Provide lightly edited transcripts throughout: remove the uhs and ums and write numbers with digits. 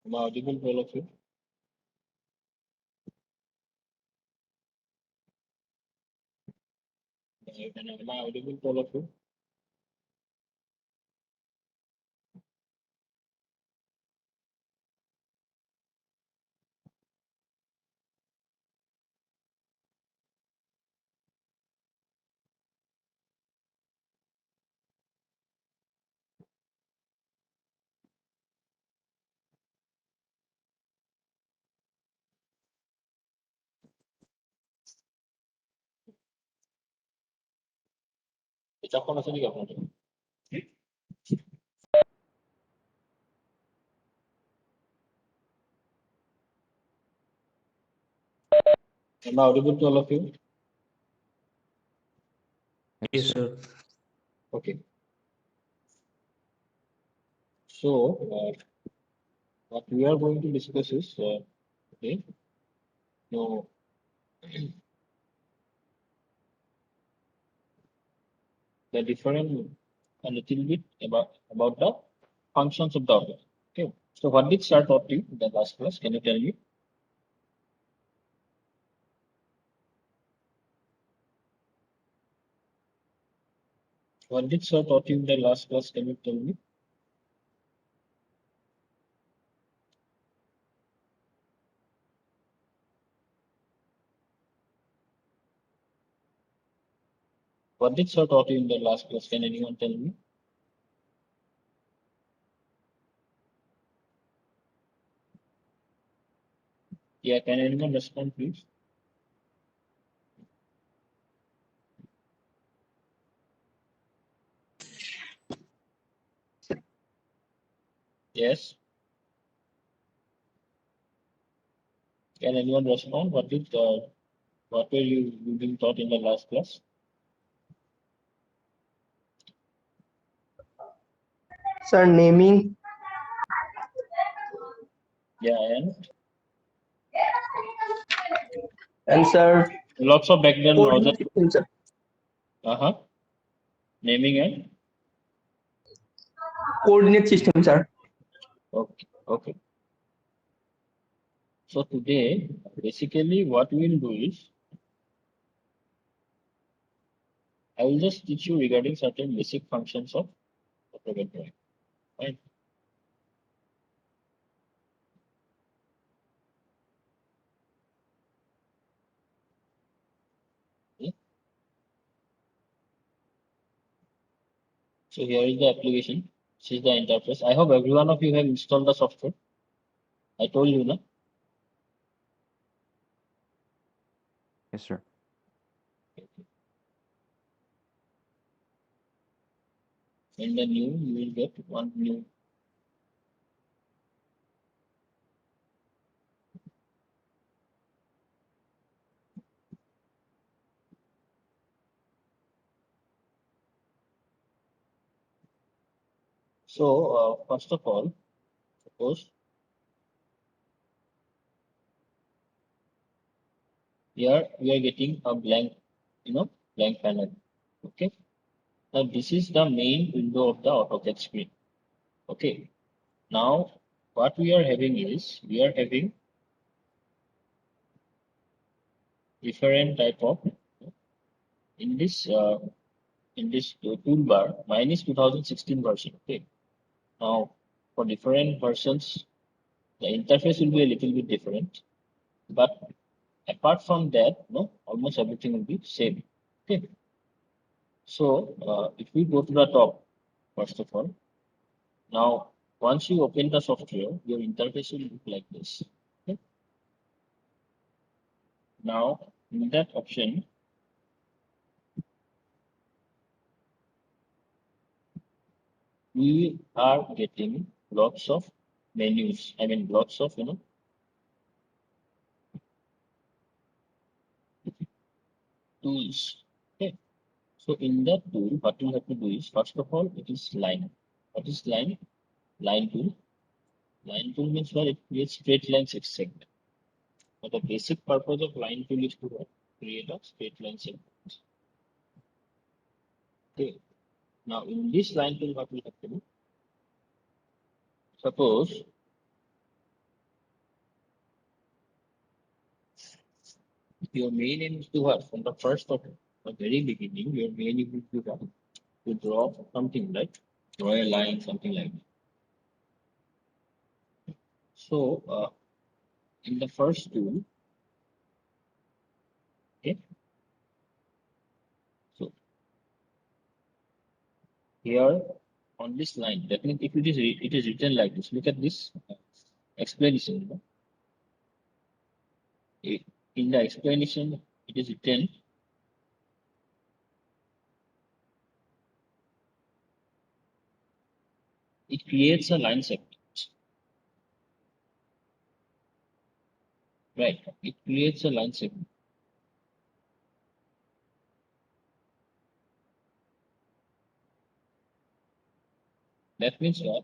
Am I audible to all of you? Am I audible to all of you? কিতাপখন আছে নেকি আপোনালোকৰ? Am I audible to all of you? Yes, sir. Okay. So, what we are going to discuss is, okay, so the different a little bit about the functions of the object. Okay. So, what did Sir taught you in the last class? Can you tell me? What did Sir taught you in the last class? Can you tell me? What did Sir taught you in the last class? Can anyone tell me? Yeah, can anyone respond, please? Yes. Can anyone respond? What were you being taught in the last class? Sir, naming. Yeah, And sir, lots of background noise. coordinate system, sir. Naming and Coordinate system, sir. okay. So today, basically, what we will do is, I will just teach you regarding certain basic functions of AutoCAD drawing. Right? Okay. So here is the application. This is the interface. I hope every one of you have installed the software. I told you, no? Yes, sir. In the new, you will get one new. So first of all, suppose here we are getting a blank, blank panel. Okay. Now this is the main window of the AutoCAD screen. Okay. Now what we are having is we are having different type of in this toolbar. Mine is 2016 version. Okay. Now for different versions, the interface will be a little bit different, but apart from that, no, almost everything will be same. Okay. So if we go to the top, first of all, now once you open the software, your interface will look like this. Okay. Now in that option, we are getting lots of menus. I mean, lots of tools. Okay. So in that tool, what you have to do is first of all, it is line. What is line? Line tool. Line tool means what? It creates straight line segment. But the basic purpose of line tool is to what? Create a straight line segment. Okay. Now in this line tool, what we have to do? Suppose Your main aim is to what? From the first of the very beginning, your main aim is to what? To draw something, right? Draw a line, something like that. So, in the first tool, okay, so here on this line, that means if it is written like this, look at this explanation. You know? In the explanation, it is written it creates a line segment, right? It creates a line segment. That means what?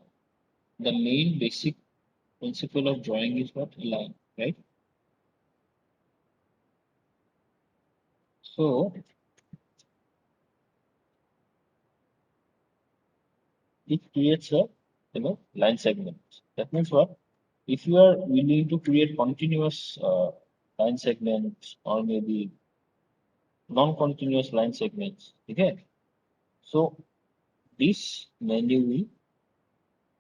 The main basic principle of drawing is what? A line, right? So it creates a line segment. That means what? If you are willing to create continuous line segments or maybe non-continuous line segments, okay? So this menu will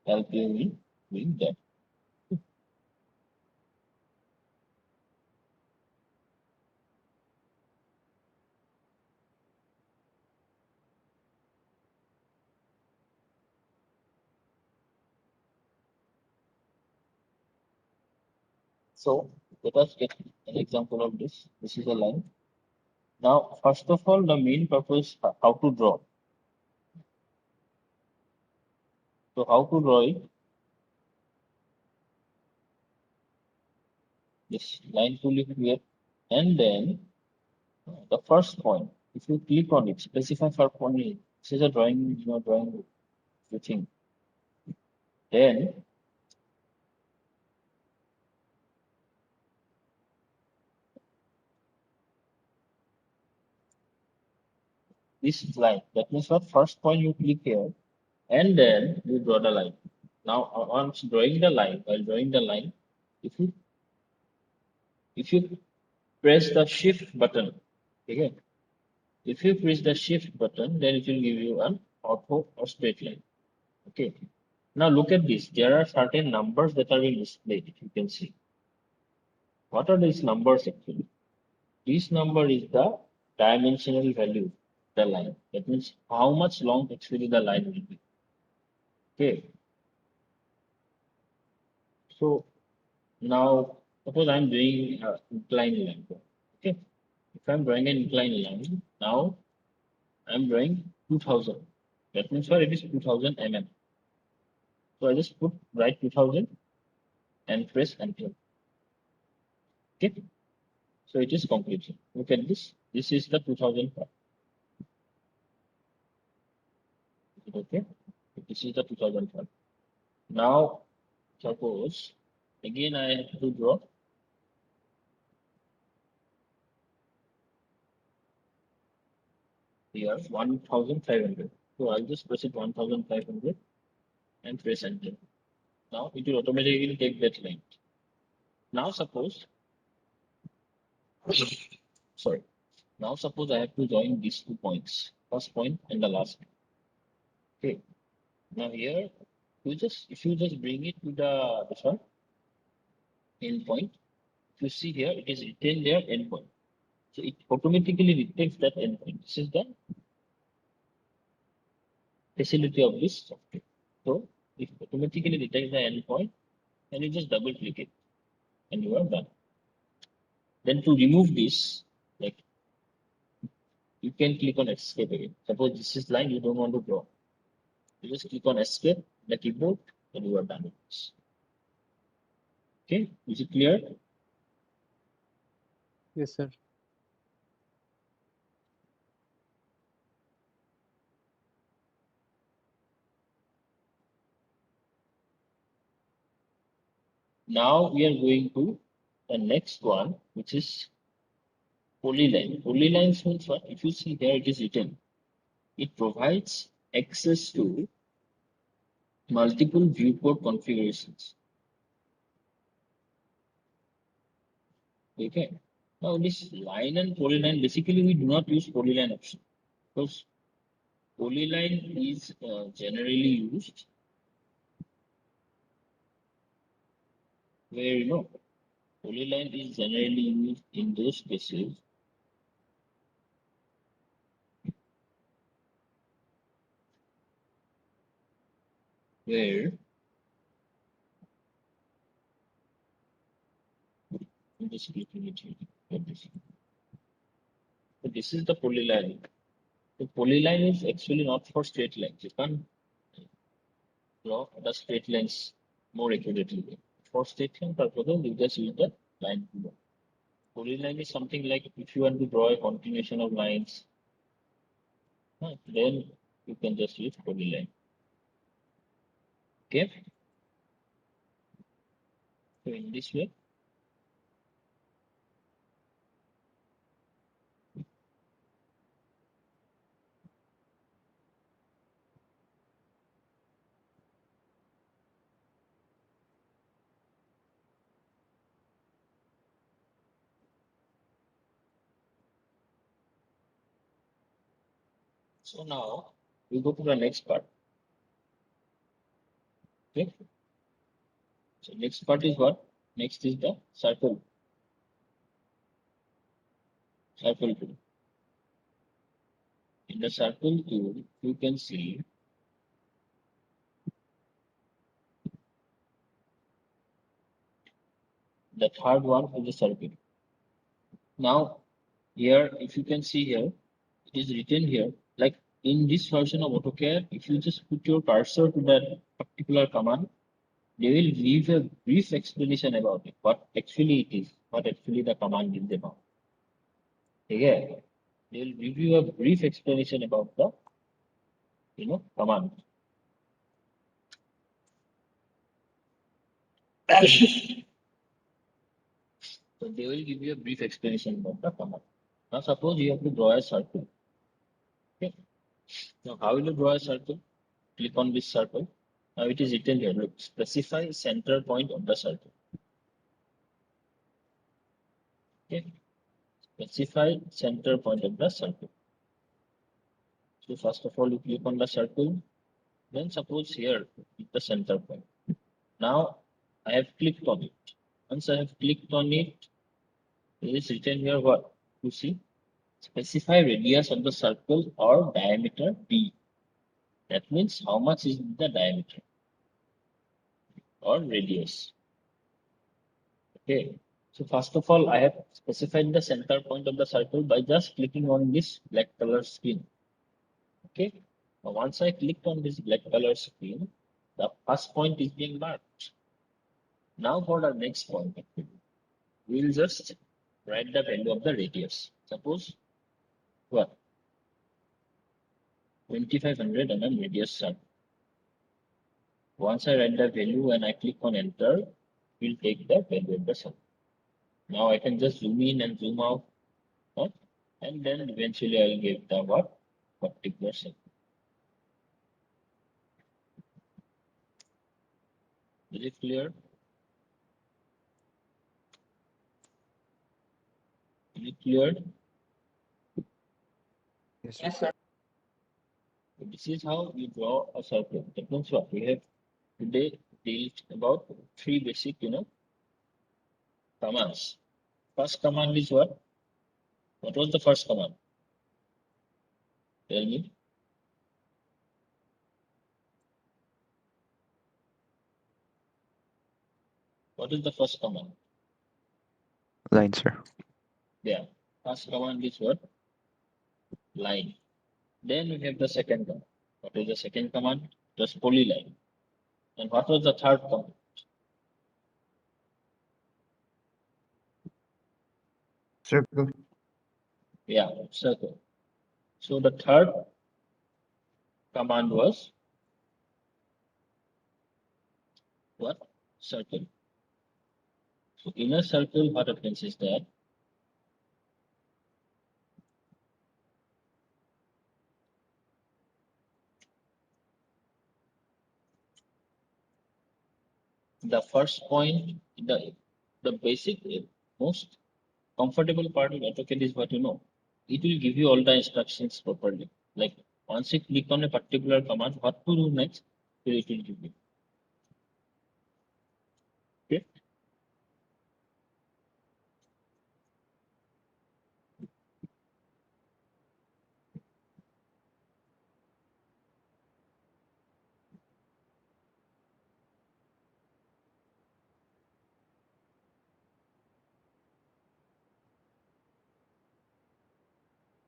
help you in doing that. So let us get an example of this. This is a line. Now, first of all, the main purpose how to draw. So how to draw it? This line tool is here, and then the first point. If you click on it, specify for point. This is a drawing, drawing thing. Then this line. That means what? First point you click here, and then you draw the line. Now, once drawing the line, while drawing the line, if you if you press the shift button, okay. If you press the shift button, then it will give you an auto or straight line. Okay. Now look at this. There are certain numbers that are being displayed. If you can see. What are these numbers actually? This number is the dimensional value, the line. That means how much long actually the line will be. Okay. So now suppose I'm doing inclined line. Okay. If I'm drawing an inclined line, now I'm drawing 2000. That means what? It is 2000 mm. So I just write 2000 and press enter. Okay. So it is completed. Look at this. This is the 2005. Okay. This is the 2005. Now, suppose again I have to draw here 1500. So I'll just press it 1500 and press enter. Now it will automatically take that length. Now suppose, sorry. Now suppose I have to join these 2 points, first point and the last point. Okay. Now here, if you just bring it to the this one endpoint, if you see here, it is written there endpoint. So it automatically detects that endpoint. This is the facility of this software. So it automatically detects the endpoint and you just double click it and you are done. Then to remove this, like you can click on escape again. Suppose this is line you don't want to draw. You just click on escape the keyboard and you are done with this. Okay, is it clear? Yes, sir. Now we are going to the next one, which is Polyline. Polyline means what? If you see here, it is written. It provides access to multiple viewport configurations. Okay. Now this line and polyline, basically we do not use polyline option because polyline is generally used where polyline is generally used in those cases where I'm just clicking it here. Like this. So this is the polyline. The polyline is actually not for straight lines. You can't draw the straight lines more accurately. For straight line purposes, you just use the line tool. Polyline is something like if you want to draw a continuation of lines, then you can just use polyline. Okay. So in this way, so now we go to the next part. Okay. So next part is what? Next is the circle. Circle tool. In the circle tool, you can see the third one is the circle. Now here, if you can see here, it is written here, like in this version of AutoCAD, if you just put your cursor to that particular command, they will give a brief explanation about it, what actually it is, what actually the command is about. Okay, they will give you a brief explanation about the command. So they will give you a brief explanation about the command. Now suppose you have to draw a circle. Okay. Now how will you draw a circle? Click on this circle. Now it is written here. Look, specify center point of the circle. Okay. Specify center point of the circle. So first of all, you click on the circle. Then suppose here is the center point. Now I have clicked on it. Once I have clicked on it, it is written here what? You see, specify radius of the circle or diameter d. That means how much is the diameter or radius. Okay. So first of all, I have specified the center point of the circle by just clicking on this black color screen. Okay. Now once I clicked on this black color screen, the first point is being marked. Now for the next point, we'll just write the value of the radius. Suppose what? 2500 radius circle. Once I write the value and I click on enter, we'll take the value of the circle. Now I can just zoom in and zoom out, huh? And then eventually I'll get the what? Particular circle. Is it clear? Is it clear? Yes, sir. Yes, sir. This is how you draw a circle. That means what? We have today dealt about three basic, commands. First command is what? What was the first command? Tell me. What is the first command? Line, sir. Yeah. First command is what? Line. Then we have the second command. What is the second command? Just polyline. And what was the third command? Circle. Yeah, circle. So the third command was what? Circle. So in a circle, what happens is that the first point, the basic most comfortable part of AutoCAD is what you know. It will give you all the instructions properly. Like once you click on a particular command, what to do next, so it will give you. Okay.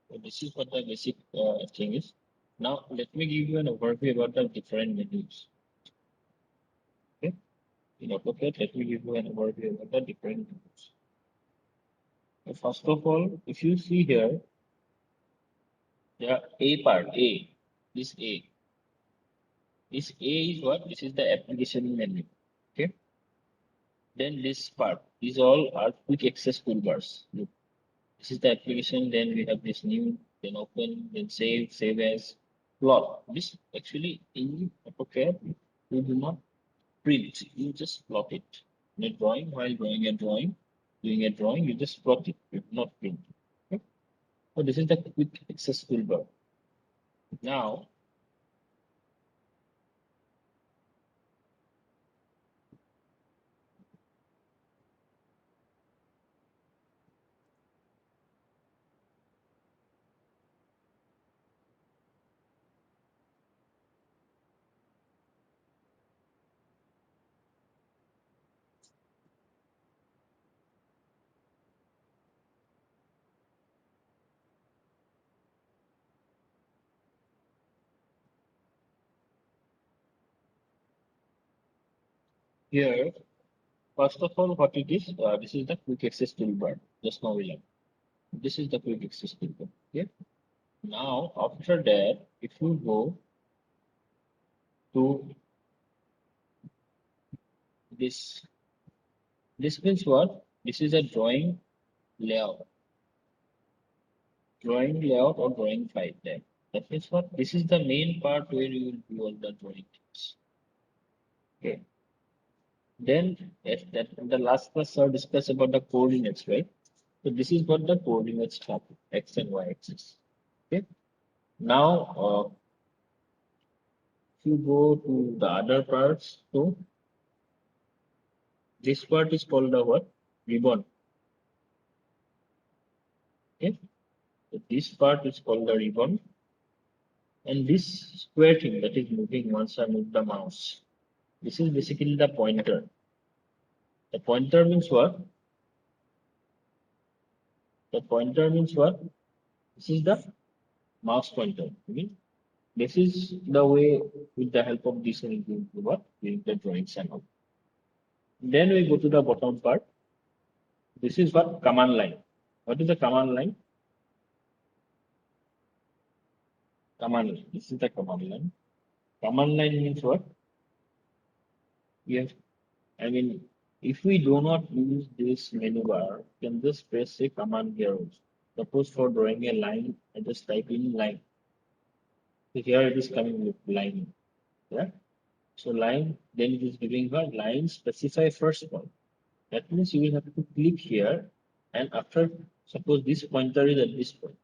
So this is what the basic thing is. Now let me give you an overview about the different menus. Okay. In AutoCAD, let me give you an overview about the different menus. So first of all, if you see here, the A part, A, this A. This A is what? This is the application menu. Okay. Then this part, these all are quick access toolbars. Look, this is the application. Then we have this new, then open, then save as, plot. This actually in AutoCAD, you do not print, you just plot it. In a drawing, while drawing a drawing, doing a drawing, you just plot it, you do not print. Okay? So this is the quick access toolbar. Now, here, first of all, what it is, this is the quick access toolbar. Just now we learned. This is the quick access toolbar. Okay. Now, after that, if you go to this, this means what? This is a drawing layout or drawing file there. That means what? This is the main part where you will do all the drawing things. Okay. Then that in the last class, sir discussed about the coordinates, right? So this is what the coordinates have, x and y axis. Okay. Now, if you go to the other parts, so this part is called the what? Ribbon. Okay. So this part is called the ribbon. And this square thing that is moving once I move the mouse, this is basically the pointer. The pointer means what? The pointer means what? This is the mouse pointer. Okay? This is the way with the help of this we do what? Doing the drawings and all. Then we go to the bottom part. This is what? Command line. What is the command line? Command line. This is the command line. Command line means what? Yes. I mean, if we do not use this menu bar, we can just press a command here also. Suppose for drawing a line, I just type in line. So here it is coming with line. Yeah. So line, then it is giving her line specify first point. That means you will have to click here, and after suppose this pointer is at this point.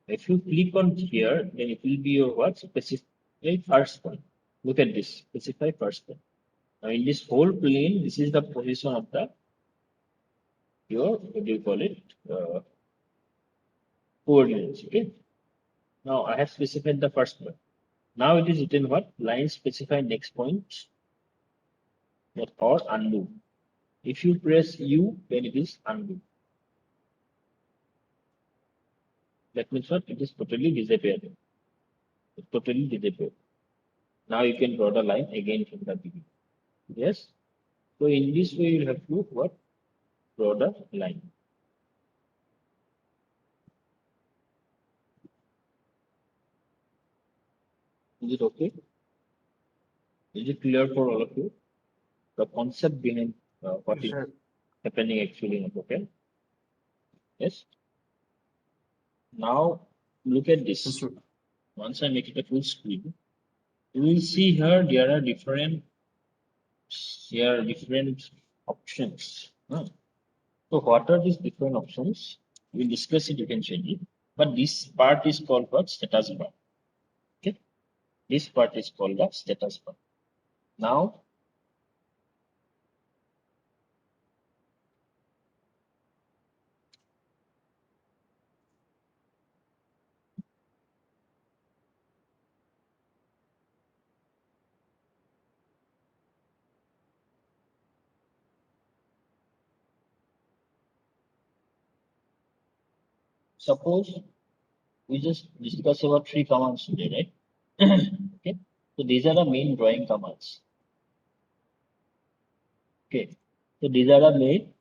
If you click on here, then it will be your what? Specify first point. Look at this, specify first point. Now in this whole plane, this is the position of the your, what do you call it? Coordinates. Okay. Now I have specified the first one. Now it is written what? Line specify next point or undo. If you press U, then it is undo. That means what? It is totally disappeared. It totally disappeared. Now you can draw the line again from the beginning. Yes. So in this way you have to what? Draw the line. Is it okay? Is it clear for all of you? The concept behind what Yes, is sir. happening actually in AutoCAD. Yes. Now look at Yes, this. sir. Once I make it a full screen, you will see here there are different options. So what are these different options? We'll discuss it eventually. But this part is called what? Status bar. Okay. This part is called the status bar. Now, suppose we just discuss about three commands today, right? Okay. So these are the main drawing commands. Okay. So these are the main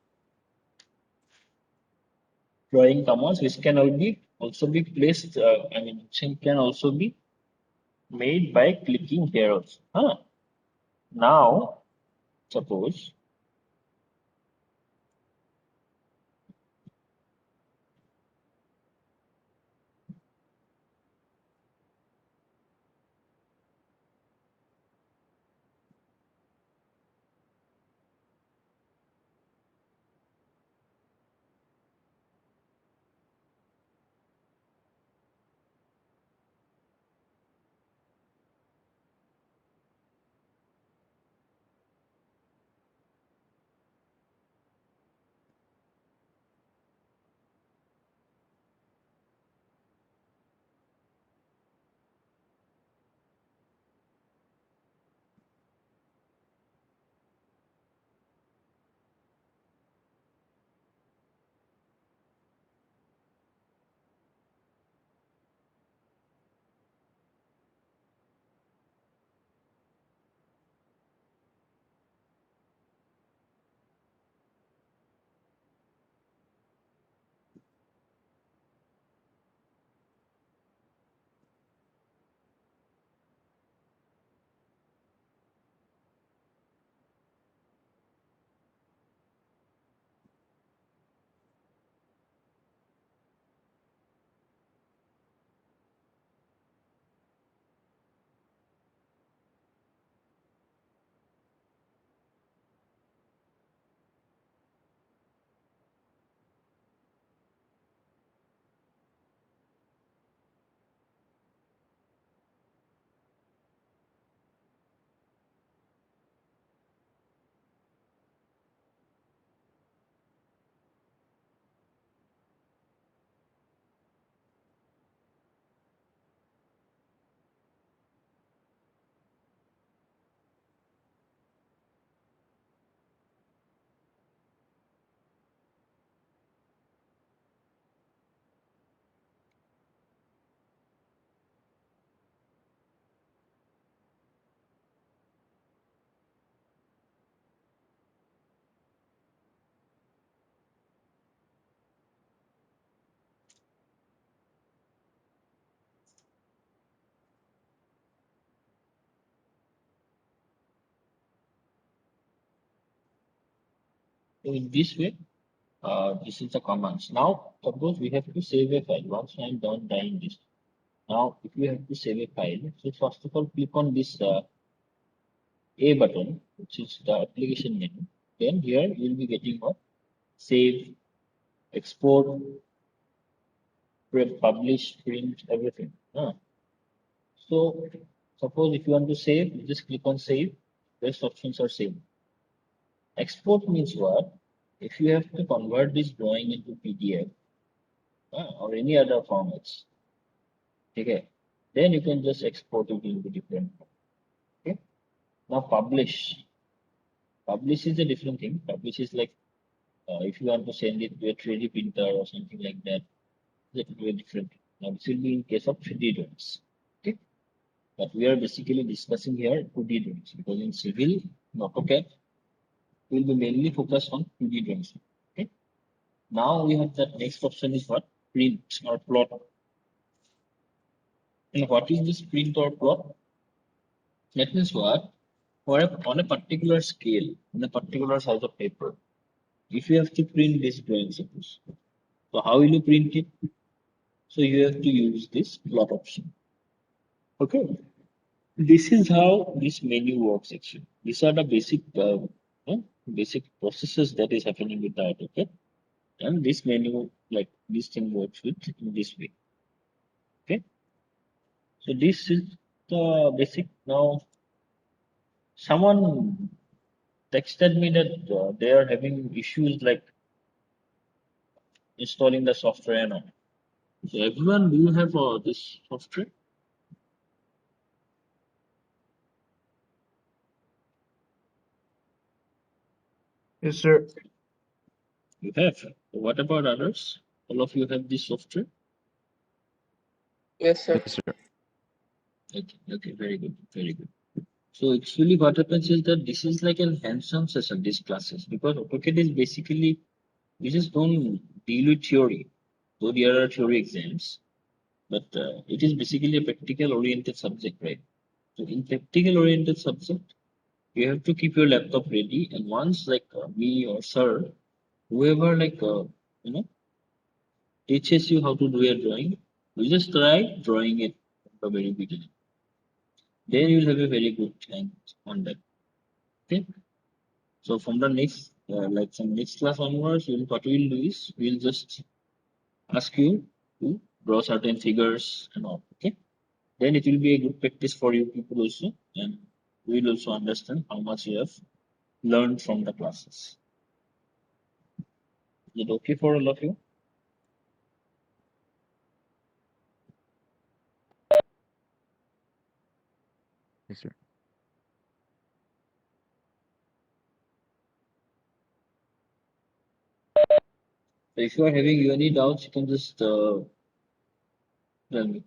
drawing commands which can also be placed. Which can also be made by clicking here also. Now, suppose in this way, this is the commands. Now, suppose we have to save a file. Once I'm done writing this. Now, if you have to save a file, so first of all, click on this A button, which is the application menu. Then here you'll be getting what? Save, export, publish, print, everything. So suppose if you want to save, you just click on save. Rest options are same. Export means what? If you have to convert this drawing into PDF or any other formats, okay, then you can just export it into different form. Okay. Now publish. Publish is a different thing. Publish is like if you want to send it to a 3D printer or something like that, that will be a different. Now this will be in case of 3D drawings. Okay. But we are basically discussing here 2D drawings because in civil, in AutoCAD, we will be mainly focused on 2D drawings. Okay. Now we have that next option is what? Print or plot. And what is this print or plot? That means what? On a particular scale, on a particular size of paper, if you have to print this drawing, suppose. So how will you print it? So you have to use this plot option. Okay. This is how this menu works actually. These are the basic basic processes that is happening with the AutoCAD. and this menu, like this thing works with in this way. Okay, so this is the basic. Now someone texted me that they are having issues like installing the software and all. So everyone, do you have this software? Yes, sir. You have. What about others? All of you have this software? Yes, sir. Yes, sir. Okay, okay, very good, very good. So actually what happens is that this is like an hands-on session, these classes, because AutoCAD is basically, we just don't deal with theory, though there are theory exams, but it is basically a practical oriented subject, right? So in practical oriented subject, you have to keep your laptop ready, and once like me or sir, whoever you know, teaches you how to do a drawing, you just try drawing it from the very beginning. Then you'll have a very good time on that. Okay. So from the next, like from next class onwards, what we'll do is we'll just ask you to draw certain figures and all. Okay. Then it will be a good practice for you people also, and we'll also understand how much you have learned from the classes. Is it okay for all of you? Yes, sir. So if you are having any doubts, you can just tell me.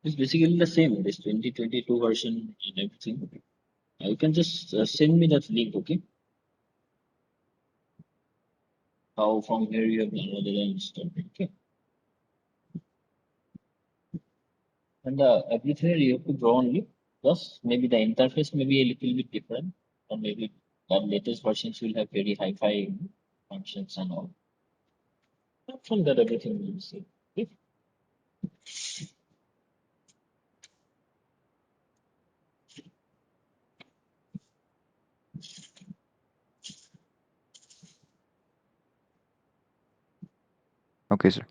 It's basically the same. This 2022 version and everything. You can just send me that link, okay? How from here you have downloaded and installed, okay? And everything you have to draw only. Plus, maybe the interface may be a little bit different, or maybe the latest versions will have very hi-fi functions and all. Apart from that, everything will be same. Okay? Okay, sir.